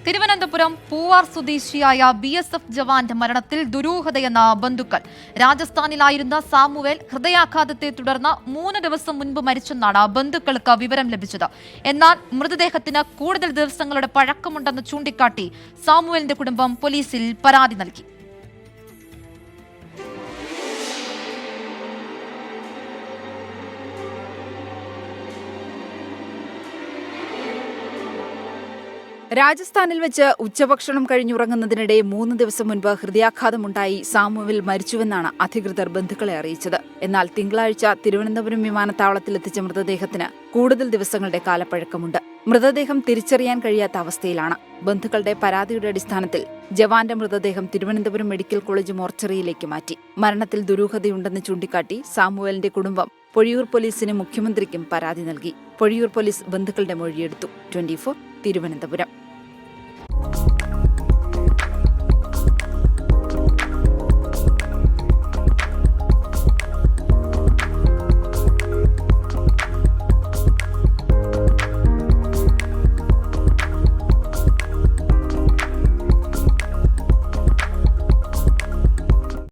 തിരുവനന്തപുരം പൂവാർ സ്വദേശിയായ BSF ജവാന്റെ മരണത്തിൽ ദുരൂഹതയെന്ന ബന്ധുക്കൾ. രാജസ്ഥാനിലായിരുന്ന സാമുവേൽ ഹൃദയാഘാതത്തെ തുടർന്ന് 3 ദിവസം മുൻപ് മരിച്ചെന്നാണ് ബന്ധുക്കൾക്ക് വിവരം ലഭിച്ചത്. എന്നാൽ മൃതദേഹത്തിന് കൂടുതൽ ദിവസങ്ങളുടെ പഴക്കമുണ്ടെന്ന് ചൂണ്ടിക്കാട്ടി സാമുവേലിന്റെ കുടുംബം പോലീസിൽ പരാതി നൽകി. രാജസ്ഥാനിൽ വെച്ച് ഉച്ചഭക്ഷണം കഴിഞ്ഞുറങ്ങുന്നതിനിടെ 3 ദിവസം മുൻപ് ഹൃദയാഘാതമുണ്ടായി സാമുവേൽ മരിച്ചുവെന്നാണ് അധികൃതർ ബന്ധുക്കളെ അറിയിച്ചത്. എന്നാൽ തിങ്കളാഴ്ച തിരുവനന്തപുരം വിമാനത്താവളത്തിലെത്തിച്ച മൃതദേഹത്തിന് കൂടുതൽ ദിവസങ്ങളുടെ കാലപ്പഴക്കമുണ്ട്. മൃതദേഹം തിരിച്ചറിയാൻ കഴിയാത്ത അവസ്ഥയിലാണ്. ബന്ധുക്കളുടെ പരാതിയുടെ അടിസ്ഥാനത്തിൽ ജവാന്റെ മൃതദേഹം തിരുവനന്തപുരം മെഡിക്കൽ കോളേജ് മോർച്ചറിയിലേക്ക് മാറ്റി. മരണത്തിൽ ദുരൂഹതയുണ്ടെന്ന് ചൂണ്ടിക്കാട്ടി സാമുവേലിന്റെ കുടുംബം പൊഴിയൂർ പോലീസിനും മുഖ്യമന്ത്രിക്കും പരാതി നൽകി. പൊഴിയൂർ പോലീസ് ബന്ധുക്കളുടെ മൊഴിയെടുത്തു. 24 തിരുവനന്തപുരം.